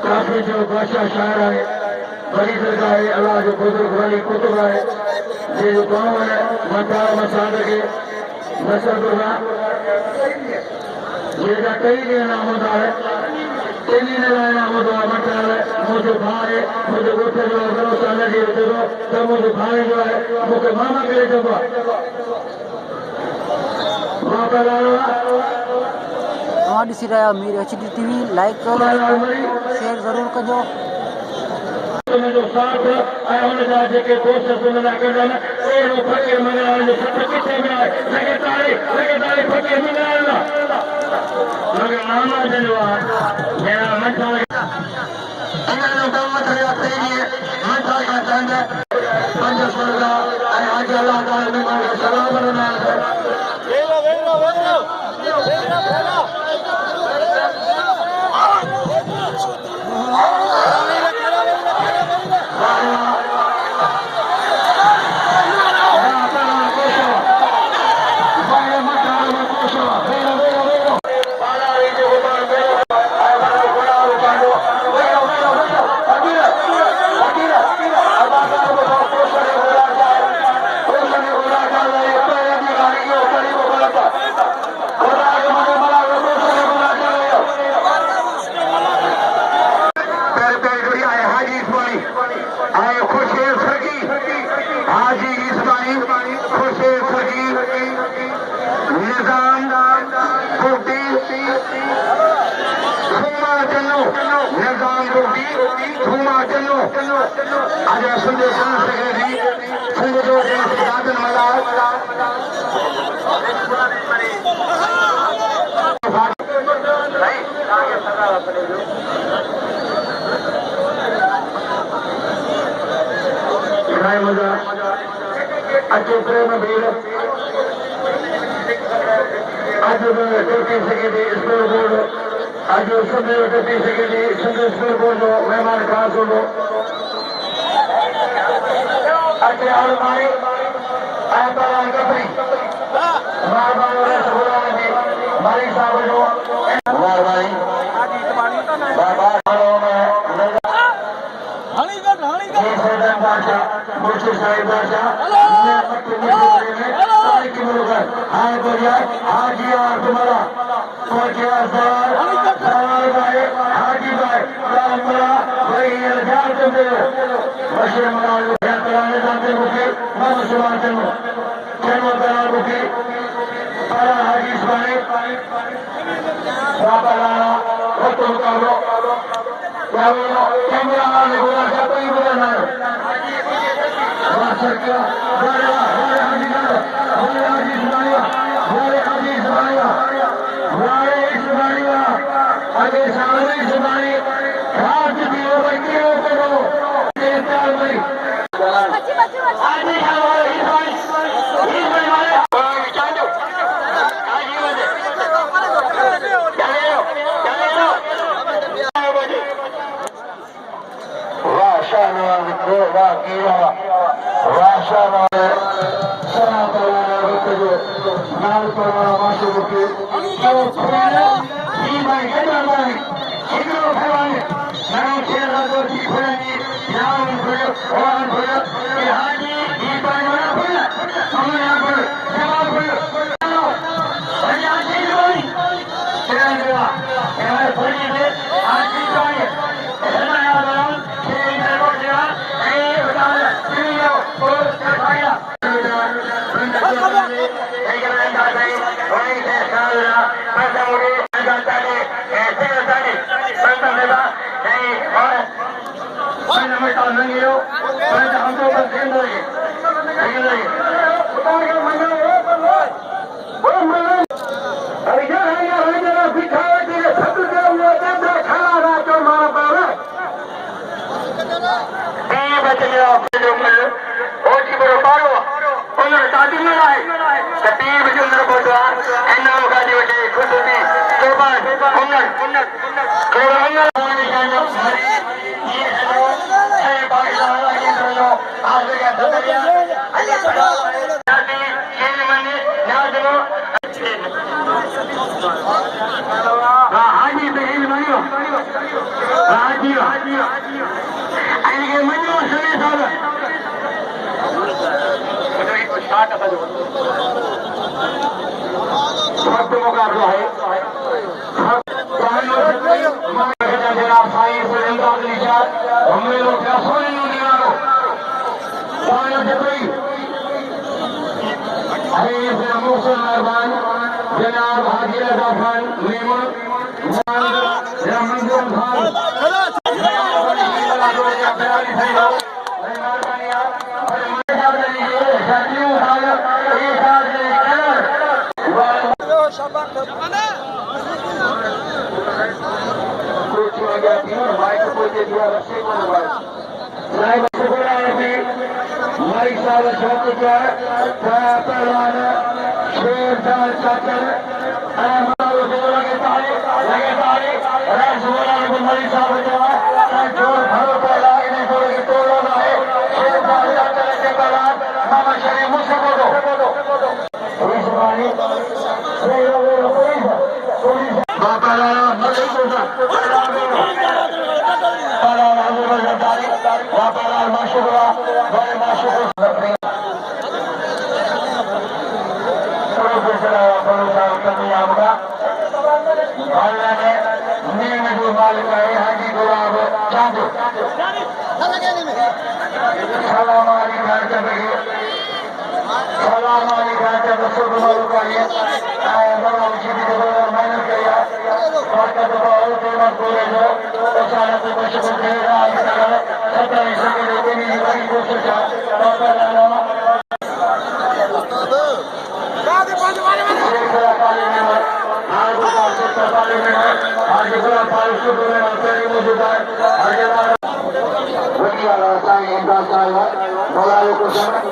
काफी जो बादशाह शायर है बड़ी सरकार है अल्लाह जो बुजुर्ग वाली कुतुब है ये जो गाँव है मता मसाद के नसर ये का कई दिन नाम होता है तेली ने नाम होता है मटा है मुझे भाई मुझे गोटे जो भरोसा लगे देखो तो मुझे भाई जो है मुझे मामा करे जब माता ॾिसी रहिया आहियो मीर HD TV लाइक कयो शेयर ज़रूरु कजो जो साथ ऐं हुन जा जेके दोस्त सुनंदा कंदा आहिनि अहिड़ो फ़क़ीर मंगल जो सत किथे में आहे लॻे फ़क़ीर मंगल लॻे नाम जंहिंजो आहे जहिड़ा मथां इन जो कमु थियो पहिरीं मथां खां चंड पंज सुरगा ऐं हाजी अलाह ताला महिमान खे सलाम कंदा अच्छे प्रेम भीड़ आज टोटी सघे स्कूल बोर्ड आज सुंदर टोटी सघे सुंदर स्कूल बोर्ड जो महिमान ख़ासि हूंदो अचे और मारी ऐं तव्हां कपड़ी महिरबानी रसगुल्ला जी मालिक साहब जो महिरबानी मुर्शिद साहिब बादशाह हाय बढ़िया हाजी और तुम्हारा पहुंचे हाजी भाई वही हजार तुमसे बशीर मनाओ कराने जाते मुझे मैं मुसलमान चलो चलो करा मुझे para हाजी इसमाइल बाबा लाना फोटो करो क्या बोलो कैमरा वाले बोला सब ही बोलना आगे सामने जुबानी हाथ दियो बच्चे करो मैंने मिटा नहीं हो मैं हम तो बस खेल रही अरे यार दिखावे तेरे सब के लिए खड़ा रहा जो मारा पावे ये बच गया जो मिल ओ जी बरो पारो उन्हें शादी में आए कतीब जो मेरे बोलवा एना का जी बचे खुद भी सोबा उन्नत कोरोना होने का जो ये है ये पाकिस्तान के दोनों आज के दरिया शादी ये मने ना दो हाजी बहन मनियो हाजी आगे मनियो सुने साहब शब्द मुकाबला है जनाब साईं हमने लोग क्या सोने निकालो मेहरबान जनाब हाजी रजा खान मेमन मंजूर हमारी साल शौक पहलवान शेर चाल चाचर मरी साहब जोर भरो पहला इन्हें जोड़ के तोड़ो ना है शेर चाल चाचर के पहलवान मामा शरीफ मुझसे बोलो हाजी गुलाब चांदू सलाम मेहनत किया कोशिश